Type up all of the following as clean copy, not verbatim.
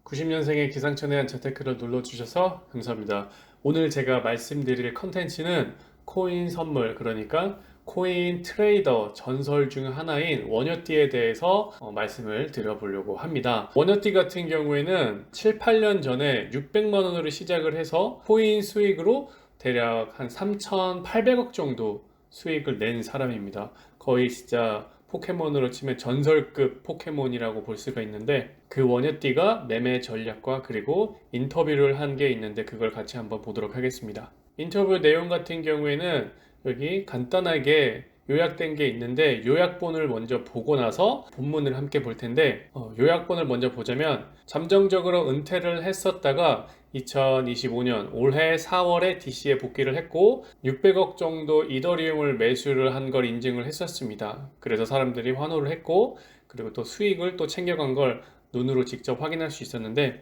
90년생의 기상천외 한 재테크를 눌러주셔서 감사합니다. 오늘 제가 말씀드릴 컨텐츠는 코인 선물, 그러니까 코인 트레이더 전설 중 하나인 원효띠에 대해서 말씀을 드려보려고 합니다. 원효띠 같은 경우에는 7, 8년 전에 600만 원으로 시작을 해서 코인 수익으로 대략 한 3,800억 정도 수익을 낸 사람입니다. 거의 진짜 포켓몬으로 치면 전설급 포켓몬이라고 볼 수가 있는데, 그 원효띠가 매매 전략과 그리고 인터뷰를 한 게 있는데 그걸 같이 한번 보도록 하겠습니다. 인터뷰 내용 같은 경우에는 여기 간단하게 요약된 게 있는데, 요약본을 먼저 보고 나서 본문을 함께 볼 텐데, 요약본을 먼저 보자면, 잠정적으로 은퇴를 했었다가 2025년 올해 4월에 DC에 복귀를 했고 600억 정도 이더리움을 매수를 한 걸 인증을 했었습니다. 그래서 사람들이 환호를 했고, 그리고 또 수익을 또 챙겨간 걸 눈으로 직접 확인할 수 있었는데,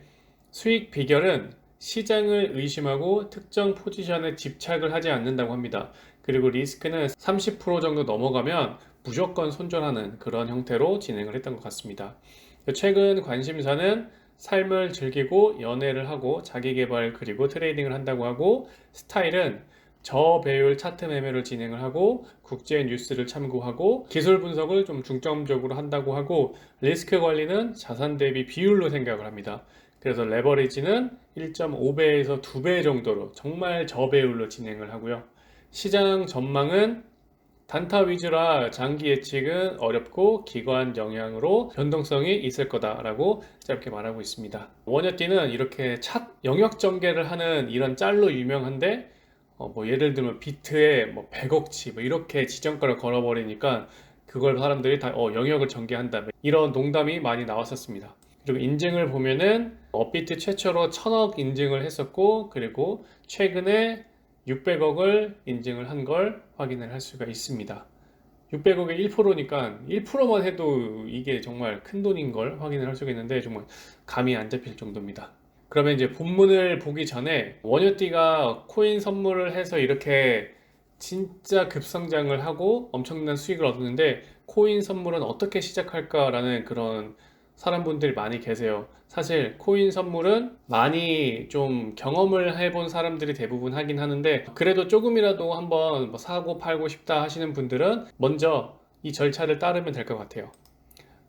수익 비결은 시장을 의심하고 특정 포지션에 집착을 하지 않는다고 합니다. 그리고 리스크는 30% 정도 넘어가면 무조건 손절하는 그런 형태로 진행을 했던 것 같습니다. 최근 관심사는 삶을 즐기고 연애를 하고 자기계발 그리고 트레이딩을 한다고 하고, 스타일은 저배율 차트 매매를 진행을 하고 국제 뉴스를 참고하고 기술 분석을 좀 중점적으로 한다고 하고, 리스크 관리는 자산 대비 비율로 생각을 합니다. 그래서 레버리지는 1.5배에서 2배 정도로 정말 저배율로 진행을 하고요. 시장 전망은 단타 위주라 장기 예측은 어렵고 기관 영향으로 변동성이 있을 거다라고 짧게 말하고 있습니다. 원효띠는 이렇게 영역 전개를 하는 이런 짤로 유명한데, 예를 들면 비트에 100억치 이렇게 지정가를 걸어버리니까 그걸 사람들이 다 영역을 전개한다, 이런 농담이 많이 나왔었습니다. 그리고 인증을 보면은 업비트 최초로 1000억 인증을 했었고, 그리고 최근에 600억을 인증을 한 걸 확인을 할 수가 있습니다. 600억의 1%니까 1%만 해도 이게 정말 큰 돈인 걸 확인을 할 수가 있는데, 정말 감이 안 잡힐 정도입니다. 그러면 이제 본문을 보기 전에, 원효띠가 코인 선물을 해서 이렇게 진짜 급성장을 하고 엄청난 수익을 얻었는데, 코인 선물은 어떻게 시작할까라는 그런 사람분들이 많이 계세요. 사실 코인 선물은 많이 좀 경험을 해본 사람들이 대부분 하긴 하는데, 그래도 조금이라도 한번 사고 팔고 싶다 하시는 분들은 먼저 이 절차를 따르면 될 것 같아요.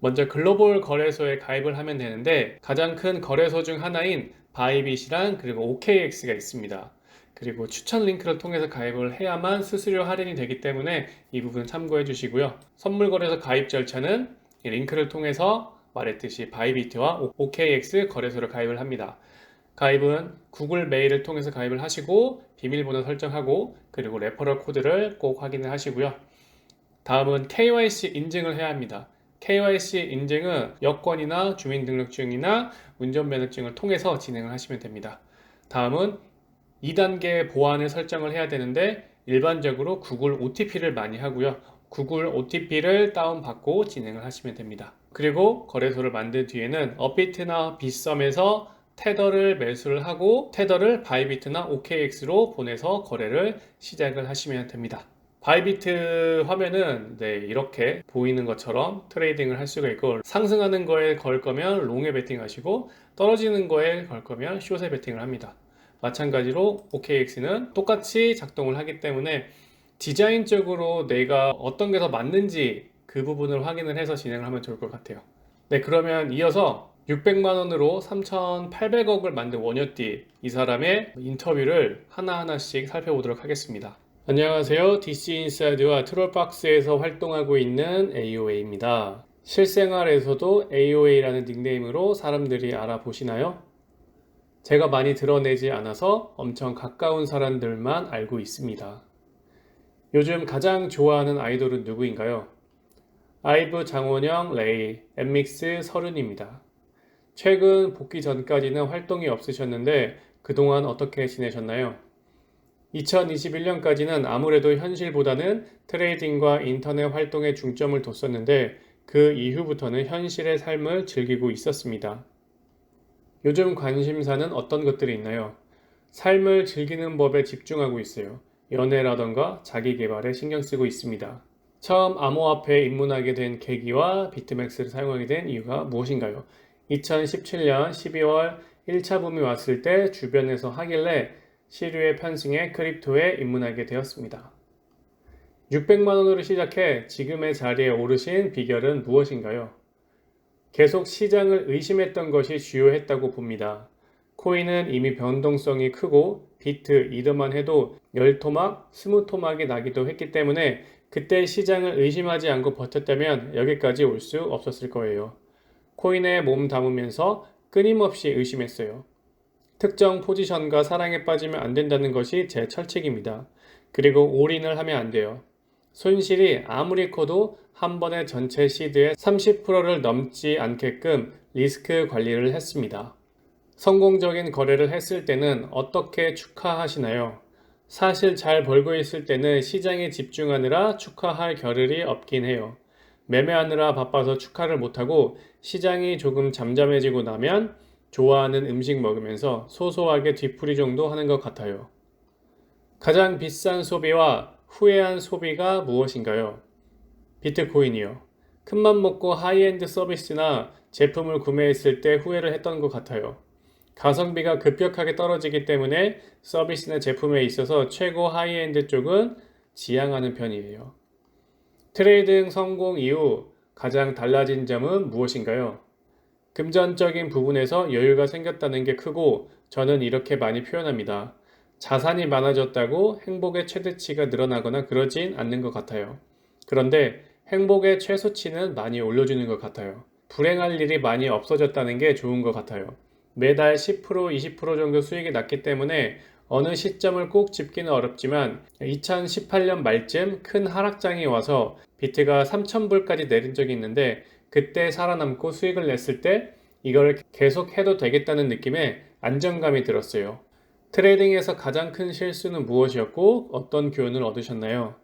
먼저 글로벌 거래소에 가입을 하면 되는데, 가장 큰 거래소 중 하나인 바이빗이랑 그리고 OKX가 있습니다. 그리고 추천 링크를 통해서 가입을 해야만 수수료 할인이 되기 때문에 이 부분 참고해 주시고요. 선물 거래소 가입 절차는 이 링크를 통해서 말했듯이 바이비트와 OKX 거래소를 가입을 합니다. 가입은 구글 메일을 통해서 가입을 하시고 비밀번호 설정하고, 그리고 레퍼럴 코드를 꼭 확인을 하시고요. 다음은 KYC 인증을 해야 합니다. KYC 인증은 여권이나 주민등록증이나 운전면허증을 통해서 진행을 하시면 됩니다. 다음은 2단계 보안을 설정을 해야 되는데, 일반적으로 구글 OTP를 많이 하고요. 구글 OTP를 다운받고 진행을 하시면 됩니다. 그리고 거래소를 만든 뒤에는 업비트나 빗썸에서 테더를 매수를 하고 테더를 바이비트나 OKX로 보내서 거래를 시작을 하시면 됩니다. 바이비트 화면은 이렇게 보이는 것처럼 트레이딩을 할 수가 있고, 상승하는 거에 걸 거면 롱에 베팅 하시고 떨어지는 거에 걸 거면 숏에 베팅을 합니다. 마찬가지로 OKX는 똑같이 작동을 하기 때문에 디자인적으로 내가 어떤 게 더 맞는지 그 부분을 확인을 해서 진행을 하면 좋을 것 같아요. 네, 그러면 이어서 600만 원으로 3,800억을 만든 원효띠, 이 사람의 인터뷰를 하나하나씩 살펴보도록 하겠습니다. 안녕하세요. DC 인사이드와 트롤박스에서 활동하고 있는 AOA입니다. 실생활에서도 AOA라는 닉네임으로 사람들이 알아보시나요? 제가 많이 드러내지 않아서 엄청 가까운 사람들만 알고 있습니다. 요즘 가장 좋아하는 아이돌은 누구인가요? 아이브, 장원영, 레이, 엠믹스, 서른입니다. 최근 복귀 전까지는 활동이 없으셨는데 그동안 어떻게 지내셨나요? 2021년까지는 아무래도 현실보다는 트레이딩과 인터넷 활동에 중점을 뒀었는데, 그 이후부터는 현실의 삶을 즐기고 있었습니다. 요즘 관심사는 어떤 것들이 있나요? 삶을 즐기는 법에 집중하고 있어요. 연애라던가 자기 개발에 신경 쓰고 있습니다. 처음 암호화폐에 입문하게 된 계기와 비트맥스를 사용하게 된 이유가 무엇인가요? 2017년 12월 1차 붐이 왔을 때 주변에서 하길래 시류의 편승에 크립토에 입문하게 되었습니다. 600만 원으로 시작해 지금의 자리에 오르신 비결은 무엇인가요? 계속 시장을 의심했던 것이 주요했다고 봅니다. 코인은 이미 변동성이 크고 비트, 이더만 해도 10토막, 20토막이 나기도 했기 때문에 그때 시장을 의심하지 않고 버텼다면 여기까지 올 수 없었을 거예요. 코인에 몸 담으면서 끊임없이 의심했어요. 특정 포지션과 사랑에 빠지면 안 된다는 것이 제 철칙입니다. 그리고 올인을 하면 안 돼요. 손실이 아무리 커도 한 번에 전체 시드의 30%를 넘지 않게끔 리스크 관리를 했습니다. 성공적인 거래를 했을 때는 어떻게 축하하시나요? 사실 잘 벌고 있을 때는 시장에 집중하느라 축하할 겨를이 없긴 해요. 매매하느라 바빠서 축하를 못하고 시장이 조금 잠잠해지고 나면 좋아하는 음식 먹으면서 소소하게 뒤풀이 정도 하는 것 같아요. 가장 비싼 소비와 후회한 소비가 무엇인가요? 비트코인이요. 큰맘 먹고 하이엔드 서비스나 제품을 구매했을 때 후회를 했던 것 같아요. 가성비가 급격하게 떨어지기 때문에 서비스나 제품에 있어서 최고 하이엔드 쪽은 지향하는 편이에요. 트레이딩 성공 이후 가장 달라진 점은 무엇인가요? 금전적인 부분에서 여유가 생겼다는 게 크고 저는 이렇게 많이 표현합니다. 자산이 많아졌다고 행복의 최대치가 늘어나거나 그러진 않는 것 같아요. 그런데 행복의 최소치는 많이 올려주는 것 같아요. 불행할 일이 많이 없어졌다는 게 좋은 것 같아요. 매달 10%, 20% 정도 수익이 났기 때문에 어느 시점을 꼭 짚기는 어렵지만 2018년 말쯤 큰 하락장이 와서 비트가 3,000불까지 내린 적이 있는데 그때 살아남고 수익을 냈을 때 이걸 계속 해도 되겠다는 느낌에 안정감이 들었어요. 트레이딩에서 가장 큰 실수는 무엇이었고 어떤 교훈을 얻으셨나요?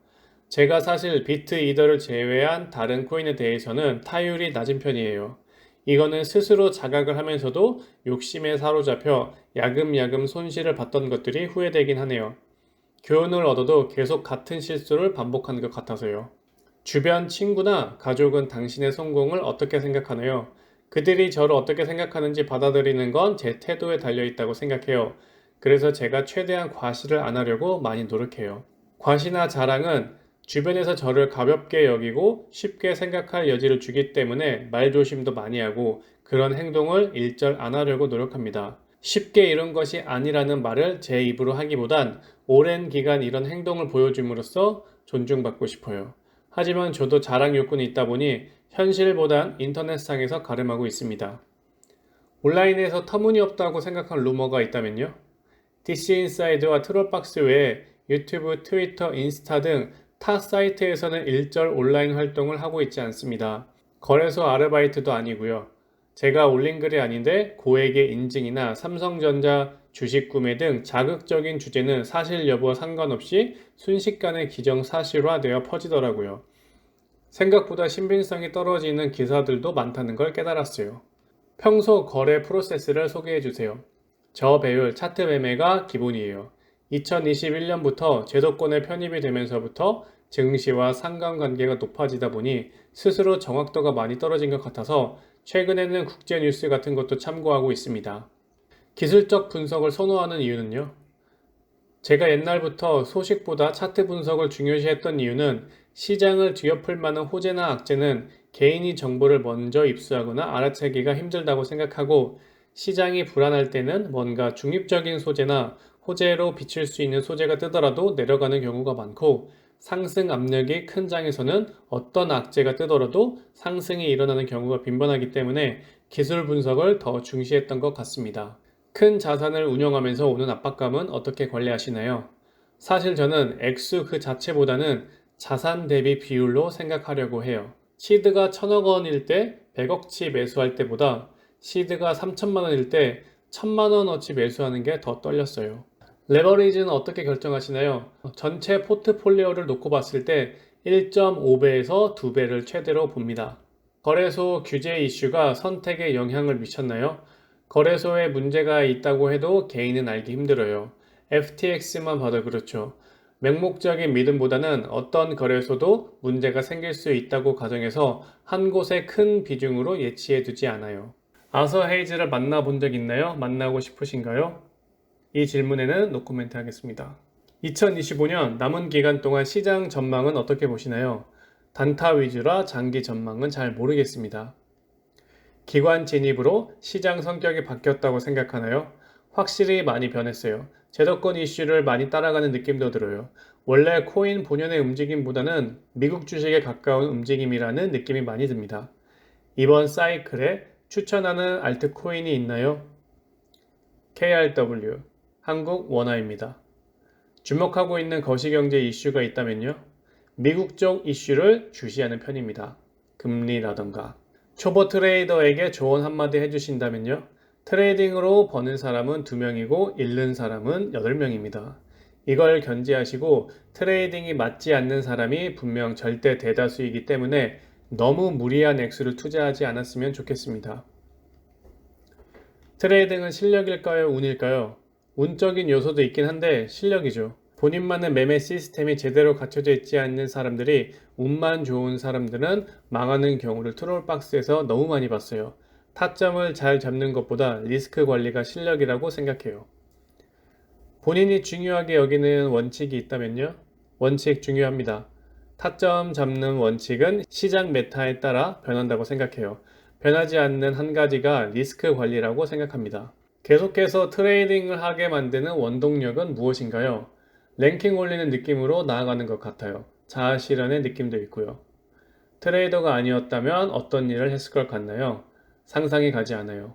제가 사실 비트 이더를 제외한 다른 코인에 대해서는 타율이 낮은 편이에요. 이거는 스스로 자각을 하면서도 욕심에 사로잡혀 야금야금 손실을 봤던 것들이 후회되긴 하네요. 교훈을 얻어도 계속 같은 실수를 반복하는 것 같아서요. 주변 친구나 가족은 당신의 성공을 어떻게 생각하나요? 그들이 저를 어떻게 생각하는지 받아들이는 건 제 태도에 달려 있다고 생각해요. 그래서 제가 최대한 과시를 안 하려고 많이 노력해요. 과시나 자랑은 주변에서 저를 가볍게 여기고 쉽게 생각할 여지를 주기 때문에 말조심도 많이 하고 그런 행동을 일절 안 하려고 노력합니다. 쉽게 이런 것이 아니라는 말을 제 입으로 하기보단 오랜 기간 이런 행동을 보여줌으로써 존중받고 싶어요. 하지만 저도 자랑 욕구는 있다 보니 현실보단 인터넷상에서 가름하고 있습니다. 온라인에서 터무니없다고 생각한 루머가 있다면요? DC인사이드와 트롤박스 외에 유튜브, 트위터, 인스타 등 타 사이트에서는 일절 온라인 활동을 하고 있지 않습니다. 거래소 아르바이트도 아니고요. 제가 올린 글이 아닌데 고액의 인증이나 삼성전자 주식 구매 등 자극적인 주제는 사실 여부와 상관없이 순식간에 기정사실화되어 퍼지더라고요. 생각보다 신빙성이 떨어지는 기사들도 많다는 걸 깨달았어요. 평소 거래 프로세스를 소개해 주세요. 저 배율 차트 매매가 기본이에요. 2021년부터 제도권에 편입이 되면서부터 증시와 상관관계가 높아지다 보니 스스로 정확도가 많이 떨어진 것 같아서 최근에는 국제 뉴스 같은 것도 참고하고 있습니다. 기술적 분석을 선호하는 이유는요? 제가 옛날부터 소식보다 차트 분석을 중요시했던 이유는 시장을 뒤엎을 만한 호재나 악재는 개인이 정보를 먼저 입수하거나 알아채기가 힘들다고 생각하고 시장이 불안할 때는 뭔가 중립적인 소재나 호재로 비칠 수 있는 소재가 뜨더라도 내려가는 경우가 많고 상승 압력이 큰 장에서는 어떤 악재가 뜨더라도 상승이 일어나는 경우가 빈번하기 때문에 기술 분석을 더 중시했던 것 같습니다. 큰 자산을 운영하면서 오는 압박감은 어떻게 관리하시나요? 사실 저는 액수 그 자체보다는 자산 대비 비율로 생각하려고 해요. 시드가 1,000억 원일 때 100억치 매수할 때보다 시드가 3천만 원일 때 1,000만 원어치 매수하는 게 더 떨렸어요. 레버리지는 어떻게 결정하시나요? 전체 포트폴리오를 놓고 봤을 때 1.5배에서 2배를 최대로 봅니다. 거래소 규제 이슈가 선택에 영향을 미쳤나요? 거래소에 문제가 있다고 해도 개인은 알기 힘들어요. FTX만 봐도 그렇죠. 맹목적인 믿음보다는 어떤 거래소도 문제가 생길 수 있다고 가정해서 한 곳에 큰 비중으로 예치해 두지 않아요. 아서 헤이즈를 만나본 적 있나요? 만나고 싶으신가요? 이 질문에는 노코멘트 하겠습니다. 2025년 남은 기간 동안 시장 전망은 어떻게 보시나요? 단타 위주라 장기 전망은 잘 모르겠습니다. 기관 진입으로 시장 성격이 바뀌었다고 생각하나요? 확실히 많이 변했어요. 제도권 이슈를 많이 따라가는 느낌도 들어요. 원래 코인 본연의 움직임보다는 미국 주식에 가까운 움직임이라는 느낌이 많이 듭니다. 이번 사이클에 추천하는 알트코인이 있나요? KRW, 한국 원화입니다. 주목하고 있는 거시경제 이슈가 있다면요? 미국 쪽 이슈를 주시하는 편입니다. 금리라던가. 초보 트레이더에게 조언 한마디 해주신다면요? 트레이딩으로 버는 사람은 2명이고 잃는 사람은 8명입니다. 이걸 견지하시고 트레이딩이 맞지 않는 사람이 분명 절대 대다수이기 때문에 너무 무리한 액수를 투자하지 않았으면 좋겠습니다. 트레이딩은 실력일까요? 운일까요? 운적인 요소도 있긴 한데 실력이죠. 본인만의 매매 시스템이 제대로 갖춰져 있지 않는 사람들이 운만 좋은 사람들은 망하는 경우를 트롤박스에서 너무 많이 봤어요. 타점을 잘 잡는 것보다 리스크 관리가 실력이라고 생각해요. 본인이 중요하게 여기는 원칙이 있다면요? 원칙 중요합니다. 타점 잡는 원칙은 시장 메타에 따라 변한다고 생각해요. 변하지 않는 한 가지가 리스크 관리라고 생각합니다. 계속해서 트레이딩을 하게 만드는 원동력은 무엇인가요? 랭킹 올리는 느낌으로 나아가는 것 같아요. 자아 실현의 느낌도 있고요. 트레이더가 아니었다면 어떤 일을 했을 것 같나요? 상상이 가지 않아요.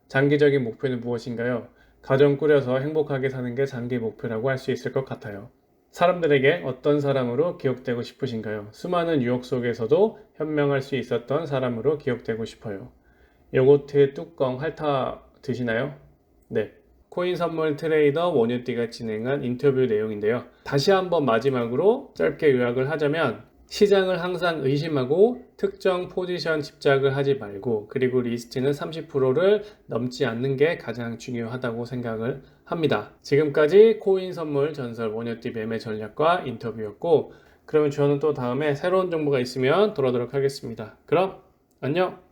장기적인 목표는 무엇인가요? 가정 꾸려서 행복하게 사는 게 장기 목표라고 할 수 있을 것 같아요. 사람들에게 어떤 사람으로 기억되고 싶으신가요? 수많은 유혹 속에서도 현명할 수 있었던 사람으로 기억되고 싶어요. 요거트 뚜껑 핥아 드시나요? 네. 코인 선물 트레이더 원유띠가 진행한 인터뷰 내용인데요. 다시 한번 마지막으로 짧게 요약을 하자면 시장을 항상 의심하고 특정 포지션 집착을 하지 말고 그리고 리스트는 30%를 넘지 않는 게 가장 중요하다고 생각을 합니다. 지금까지 코인 선물 전설 원유띠 매매 전략과 인터뷰였고 그러면 저는 또 다음에 새로운 정보가 있으면 돌아오도록 하겠습니다. 그럼 안녕!